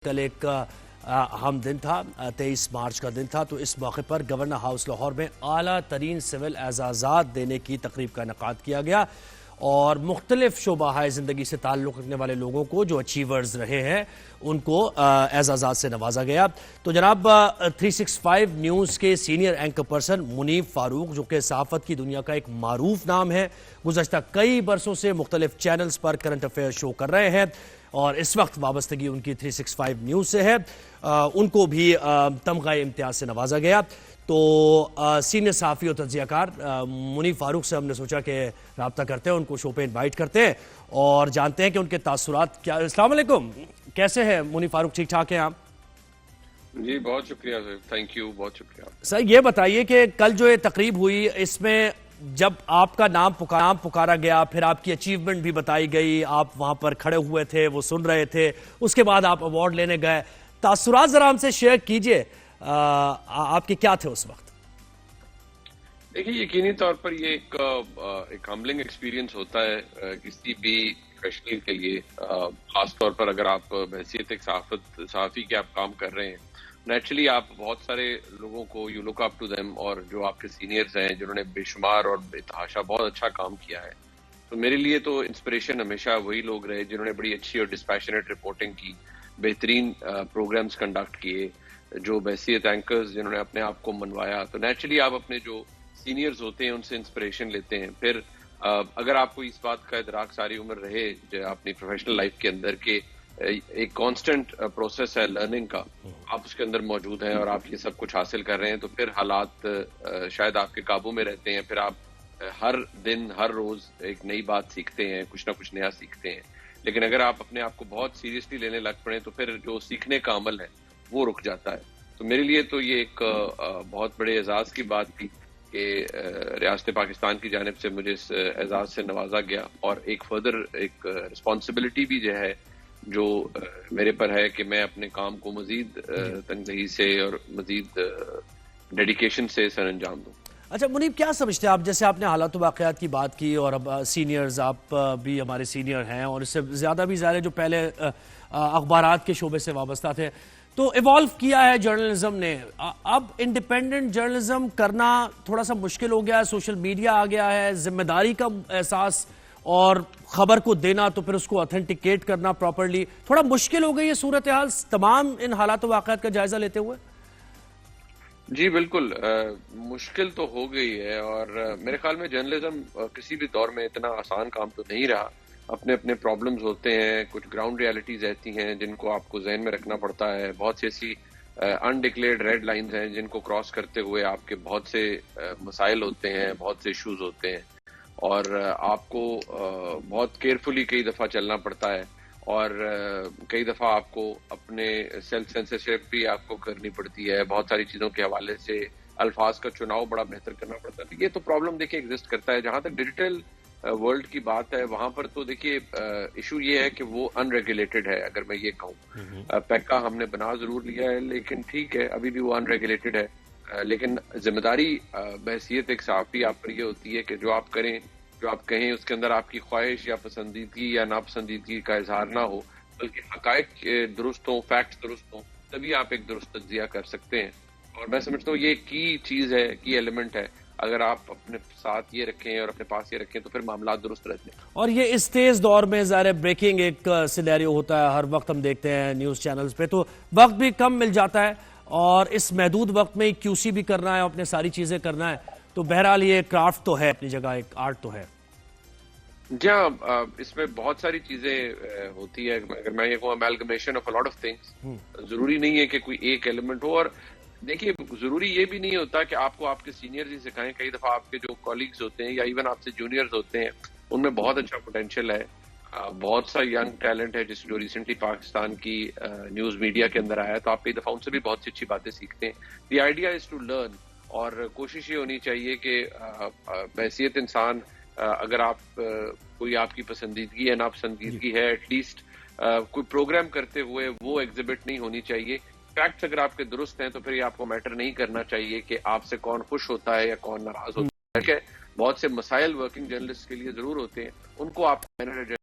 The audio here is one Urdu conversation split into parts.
کل ایک اہم دن تھا، 23 مارچ کا دن تھا، تو اس موقع پر گورنر ہاؤس لاہور میں اعلیٰ ترین سول اعزازات دینے کی تقریب کا انعقاد کیا گیا اور مختلف شعبہ زندگی سے تعلق رکھنے والے لوگوں کو جو اچیورز رہے ہیں ان کو اعزازات سے نوازا گیا۔ تو جناب 365 نیوز کے سینئر اینکر پرسن منیب فاروق، جو کہ صحافت کی دنیا کا ایک معروف نام ہے، گزشتہ کئی برسوں سے مختلف چینلز پر کرنٹ افیئر شو کر رہے ہیں اور اس وقت وابستگی ان کی 365 نیوز سے ہے، ان کو بھی تمغہ امتیاز سے نوازا گیا۔ تو سینئر صحافی اور تجزیہ کار منیب فاروق سے ہم نے سوچا کہ رابطہ کرتے ہیں، ان کو شو پہ انوائٹ کرتے ہیں اور جانتے ہیں کہ ان کے تاثرات کیا۔ السلام علیکم، کیسے ہیں منیب فاروق؟ ٹھیک ٹھاک ہیں آپ؟ جی بہت شکریہ سر، تھینک یو، بہت شکریہ سر۔ یہ بتائیے کہ کل جو یہ تقریب ہوئی، اس میں جب آپ کا نام پکارا گیا، پھر آپ کی اچیومنٹ بھی بتائی گئی، آپ وہاں پر کھڑے ہوئے تھے، وہ سن رہے تھے، اس کے بعد آپ ایوارڈ لینے گئے، تاثرات ذرا ہم سے شیئر کیجئے، آپ کے کیا تھے اس وقت؟ دیکھیے، یقینی طور پر یہ ایک ہمبلنگ ایکسپیرینس ہوتا ہے کسی بھی پروفیشنل کے لیے، خاص طور پر اگر آپ بحیثیت ایک صحافی کے آپ کام کر رہے ہیں۔ نیچرلی آپ بہت سارے لوگوں کو you look up to them, اور جو آپ کے سینئرز ہیں جنہوں نے بے شمار اور بے تحاشا بہت اچھا کام کیا ہے، تو میرے لیے تو انسپریشن ہمیشہ وہی لوگ رہے جنہوں نے بڑی اچھی اور ڈسپیشنیٹ رپورٹنگ کی، بہترین پروگرامز کنڈکٹ کیے، جو بحیثیت اینکرز جنہوں نے اپنے آپ کو منوایا۔ تو نیچرلی آپ اپنے جو سینئرز ہوتے ہیں ان سے انسپریشن لیتے ہیں۔ پھر اگر آپ کو اس بات کا ادراک ساری عمر رہے جو اپنی پروفیشنل لائف کے اندر کہ ایک کانسٹنٹ پروسیس ہے لرننگ کا، آپ اس کے اندر موجود ہیں اور آپ یہ سب کچھ حاصل کر رہے ہیں، تو پھر حالات شاید آپ کے قابو میں رہتے ہیں۔ پھر آپ ہر دن ہر روز ایک نئی بات سیکھتے ہیں، کچھ نہ کچھ نیا سیکھتے ہیں۔ لیکن اگر آپ اپنے آپ کو بہت سیریسلی لینے لگ پڑیں تو پھر جو سیکھنے کا عمل ہے وہ رک جاتا ہے۔ تو میرے لیے تو یہ ایک بہت بڑے اعزاز کی بات تھی کہ ریاست پاکستان کی جانب سے مجھے اس اعزاز سے نوازا گیا، اور ایک فردر ایک رسپانسبلٹی بھی جو ہے جو میرے پر ہے کہ میں اپنے کام کو مزید تنظیم سے اور مزید ڈیڈیکیشن سے سر انجام دوں۔ اچھا منیب، کیا سمجھتے ہیں آپ؟ جیسے آپ نے حالات و واقعات کی بات کی اور اب سینئرز، آپ بھی ہمارے سینئر ہیں اور اس سے زیادہ بھی ظاہر ہے جو پہلے اخبارات کے شعبے سے وابستہ تھے، تو ایوالو کیا ہے جرنلزم نے۔ اب انڈیپینڈنٹ جرنلزم کرنا تھوڑا سا مشکل ہو گیا ہے، سوشل میڈیا آ گیا ہے، ذمہ داری کا احساس اور خبر کو دینا، تو پھر اس کو اتھینٹیکیٹ کرنا پراپرلی تھوڑا مشکل ہو گئی ہے صورتحال تمام ان حالات و واقعات کا جائزہ لیتے ہوئے؟ جی بالکل، مشکل تو ہو گئی ہے، اور میرے خیال میں جرنلزم کسی بھی دور میں اتنا آسان کام تو نہیں رہا۔ اپنے اپنے پرابلمز ہوتے ہیں، کچھ گراؤنڈ ریالٹیز رہتی ہیں جن کو آپ کو ذہن میں رکھنا پڑتا ہے، بہت سی ایسی انڈکلیئرڈ ریڈ لائنز ہیں جن کو کراس کرتے ہوئے آپ کے بہت سے مسائل ہوتے ہیں، بہت سے ایشوز ہوتے ہیں، اور آپ کو بہت کیئرفلی کئی دفعہ چلنا پڑتا ہے، اور کئی دفعہ آپ کو اپنے سیلف سینسرشپ بھی آپ کو کرنی پڑتی ہے، بہت ساری چیزوں کے حوالے سے الفاظ کا چناؤ بڑا بہتر کرنا پڑتا ہے۔ یہ تو پرابلم دیکھیں ایگزسٹ کرتا ہے۔ جہاں تک ڈیجیٹل ورلڈ کی بات ہے، وہاں پر تو دیکھیے ایشو یہ ہے کہ وہ ان ریگولیٹڈ ہے۔ اگر میں یہ کہوں، پیکا ہم نے بنا ضرور لیا ہے لیکن ٹھیک ہے، ابھی بھی وہ ان ریگولیٹڈ ہے۔ لیکن ذمہ داری بحیثیت ایک صحافی آپ پر یہ ہوتی ہے کہ جو آپ کریں، جو آپ کہیں، اس کے اندر آپ کی خواہش یا پسندیدگی یا ناپسندیدگی کا اظہار نہ ہو، بلکہ حقائق درست ہوں، فیکٹس درست ہوں، تبھی آپ ایک درست تجزیہ کر سکتے ہیں۔ اور میں سمجھتا ہوں یہ کی چیز ہے، کی ایلیمنٹ ہے۔ اگر آپ اپنے ساتھ یہ رکھیں اور اپنے پاس یہ رکھیں تو پھر معاملات درست رہتے ہیں۔ اور یہ اس تیز دور میں ظاہر بریکنگ ایک سینیریو ہوتا ہے، ہر وقت ہم دیکھتے ہیں نیوز چینلز پہ، تو وقت بھی کم مل جاتا ہے اور اس محدود وقت میں کیو سی بھی کرنا ہے، اپنے ساری چیزیں کرنا ہے، تو بہرحال یہ کرافٹ تو ہے اپنی جگہ، ایک آرٹ تو ہے۔ جی ہاں، اس میں بہت ساری چیزیں ہوتی ہے۔ اگر میں یہ کہوں amalgamation of a lot of things, ضروری نہیں ہے کہ کوئی ایک ایلیمنٹ ہو۔ اور دیکھیے، ضروری یہ بھی نہیں ہوتا کہ آپ کو آپ کے سینئرز ہی سکھائیں۔ کئی دفعہ آپ کے جو کولیگز ہوتے ہیں یا ایون آپ سے جونیئرز ہوتے ہیں، ان میں بہت اچھا پوٹینشیل ہے، بہت سا ینگ ٹیلنٹ ہے جو ریسنٹلی پاکستان کی نیوز میڈیا کے اندر آیا ہے، تو آپ کئی دفعہ ان سے بھی بہت سی اچھی باتیں سیکھتے ہیں۔ The idea is to learn, اور کوشش یہ ہونی چاہیے کہ بحیثیت انسان، اگر آپ کوئی آپ کی پسندیدگی یا ناپسندیدگی ہے، ایٹ لیسٹ کوئی پروگرام کرتے ہوئے وہ ایگزیبٹ نہیں ہونی چاہیے۔ فیکٹس اگر آپ کے درست ہیں تو پھر یہ آپ کو میٹر نہیں کرنا چاہیے کہ آپ سے کون خوش ہوتا ہے یا کون ناراض ہوتا ہے۔ بہت سے مسائل ورکنگ جرنلسٹ کے لیے ضرور ہوتے ہیں، ان کو آپ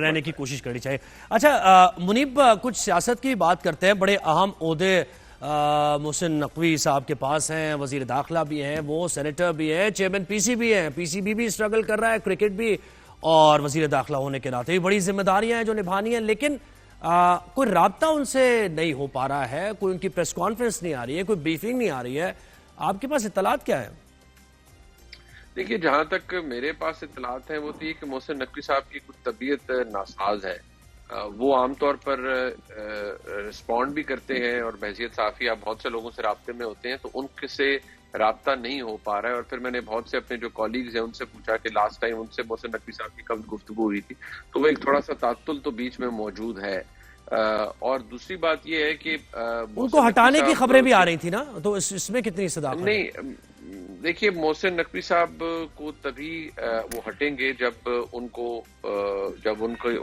رہنے کی کوشش کرنی چاہیے. اچھا منیب، کچھ سیاست کی بات کرتے ہیں. بڑے اہم عہدے محسن نقوی صاحب کے پاس ہیں، وزیر داخلہ بھی ہیں، وہ سینیٹر بھی ہیں، چیئرمین پی سی بھی ہیں، پی سی بی بھی اسٹرگل کر رہا ہے، کرکٹ بھی، اور وزیر داخلہ ہونے کے ناطے بھی بڑی ذمہ داریاں ہیں جو نبھانی ہیں. لیکن کوئی رابطہ ان سے نہیں ہو پا رہا ہے، کوئی ان کی پریس کانفرنس نہیں آ رہی ہے، کوئی بریفنگ نہیں آ رہی ہے. آپ کے پاس اطلاعات کیا ہے؟ دیکھیے، جہاں تک میرے پاس اطلاعات ہیں وہ تو یہ کہ محسن نقوی صاحب کی کچھ طبیعت ناساز ہے. وہ عام طور پر رسپونڈ بھی کرتے ہیں اور بحیثیت صحافی آپ بہت سے لوگوں سے رابطے میں ہوتے ہیں، تو ان سے رابطہ نہیں ہو پا رہا ہے. اور پھر میں نے بہت سے اپنے جو کالیگز ہیں ان سے پوچھا کہ لاسٹ ٹائم ان سے محسن نقوی صاحب کی کب گفتگو ہوئی تھی، تو وہ ایک تھوڑا سا تعطل تو بیچ میں موجود ہے. اور دوسری بات یہ ہے کہ ان کو ہٹانے کی خبریں بھی آ رہی تھی نا، تو اس میں کتنی صداقت؟ نہیں، دیکھیے، محسن نقوی صاحب کو تبھی وہ ہٹیں گے جب ان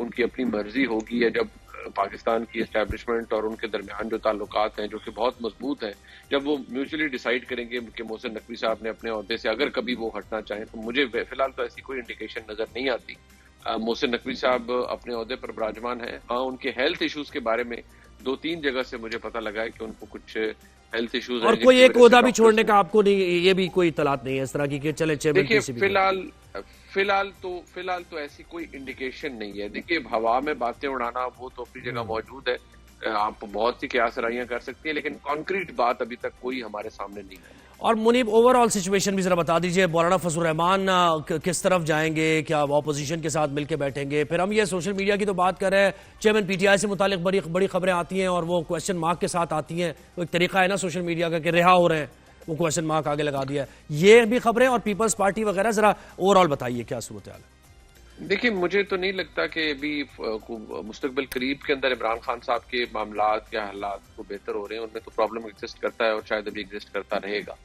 کی اپنی مرضی ہوگی، یا جب پاکستان کی اسٹیبلشمنٹ اور ان کے درمیان جو تعلقات ہیں جو کہ بہت مضبوط ہیں، جب وہ میوچولی ڈیسائیڈ کریں گے کہ محسن نقوی صاحب نے اپنے عہدے سے اگر کبھی وہ ہٹنا چاہیں. تو مجھے فی الحال تو ایسی کوئی انڈیکیشن نظر نہیں آتی. محسن نقوی صاحب اپنے عہدے پر براجمان ہیں. ہاں، ان کے ہیلتھ ایشوز کے بارے میں 2-3 جگہ سے مجھے پتہ لگا ہے کہ ان کو کچھ ہیلتھ ایشوز ہیں، اور کوئی ایک عہدہ بھی چھوڑنے کا آپ کو نہیں، یہ بھی کوئی اطلاعات نہیں ہے اس طرح کی کہ چلے چیئرمین دیکھیے، پی سی بی؟ فی الحال تو ایسی کوئی انڈیکیشن نہیں ہے. دیکھیے، ہوا میں باتیں اڑانا وہ تو اپنی جگہ موجود ہے، آپ بہت سی قیاس رائیاں کر سکتی ہیں، لیکن کانکریٹ بات ابھی تک کوئی ہمارے سامنے نہیں ہے. اور منیب، اوور آل سچویشن بھی ذرا بتا دیجئے. مولانا فضل الرحمان کس طرف جائیں گے؟ کیا اپوزیشن کے ساتھ مل کے بیٹھیں گے؟ پھر ہم یہ سوشل میڈیا کی تو بات کر رہے ہیں، چیئرمین پی ٹی آئی سے متعلق بڑی خبریں آتی ہیں اور وہ کوشچن مارک کے ساتھ آتی ہیں. وہ ایک طریقہ ہے نا سوشل میڈیا کا کہ رہا ہو رہے ہیں، وہ کوشچن مارک آگے لگا دیا ہے. یہ بھی خبریں اور پیپلز پارٹی وغیرہ، ذرا اوور آل بتائیے کیا صورتحال ہے؟ دیکھیے، مجھے تو نہیں لگتا کہ ابھی مستقبل قریب کے اندر عمران خان صاحب کے معاملات یا حالات کو بہتر ہو رہے ہیں. ان میں تو پرابلم ایگزسٹ کرتا ہے اور شاید ابھی ایگزسٹ کرتا رہے گا.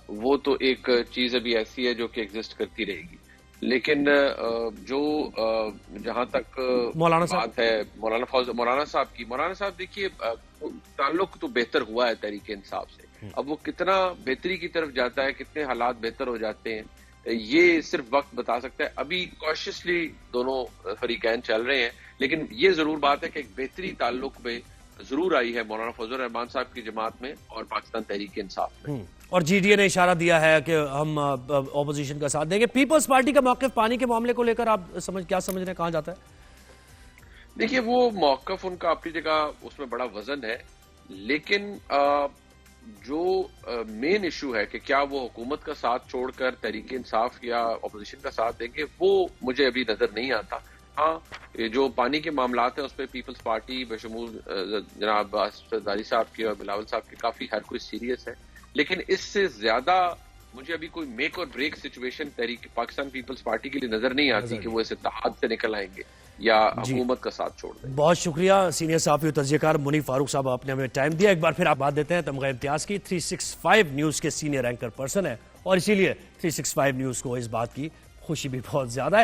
وہ تو ایک چیز ابھی ایسی ہے جو کہ ایگزسٹ کرتی رہے گی. لیکن جو جہاں تک بات ہے مولانا صاحب دیکھیے، تعلق تو بہتر ہوا ہے تحریک انصاف سے. اب وہ کتنا بہتری کی طرف جاتا ہے، کتنے حالات بہتر ہو جاتے ہیں، یہ صرف وقت بتا سکتا ہے. ابھی کاشیسلی دونوں فریقین چل رہے ہیں، لیکن یہ ضرور بات ہے کہ ایک بہتری تعلق میں ضرور آئی ہے مولانا فضل الرحمان صاحب کی جماعت میں اور پاکستان تحریک انصاف میں. اور جی ڈی اے نے اشارہ دیا ہے کہ ہم اپوزیشن کا ساتھ دیں گے. پیپلز پارٹی کا موقف پانی کے معاملے کو لے کر آپ کیا سمجھ رہے ہیں، کہاں جاتا ہے؟ دیکھیے، وہ موقف ان کا اپنی جگہ اس میں بڑا وزن ہے، لیکن جو مین ایشو ہے کہ کیا وہ حکومت کا ساتھ چھوڑ کر تحریک انصاف یا اپوزیشن کا ساتھ دیں گے، وہ مجھے ابھی نظر نہیں آتا. ہاں، جو پانی کے معاملات ہیں اس پہ پیپلز پارٹی بشمول جناب زرداری صاحب کی اور بلاول صاحب کی کافی ہر کوئی سیریس ہے، لیکن اس سے زیادہ مجھے ابھی کوئی میک اور بریک سچویشن تحریک پاکستان پیپلز پارٹی کے لیے نظر نہیں آتی کہ وہ اس اتحاد سے نکل آئیں گے یا حکومت کا ساتھ چھوڑ دیں. بہت شکریہ سینئر صحافی و تجزیہ کار منیب فاروق صاحب، آپ نے ہمیں ٹائم دیا. ایک بار پھر آپ بات دیتے ہیں تمغہ امتیاز کی. 365 نیوز کے سینئر اینکر پرسن ہے اور اسی لیے 365 نیوز کو اس بات کی خوشی بھی بہت زیادہ ہے.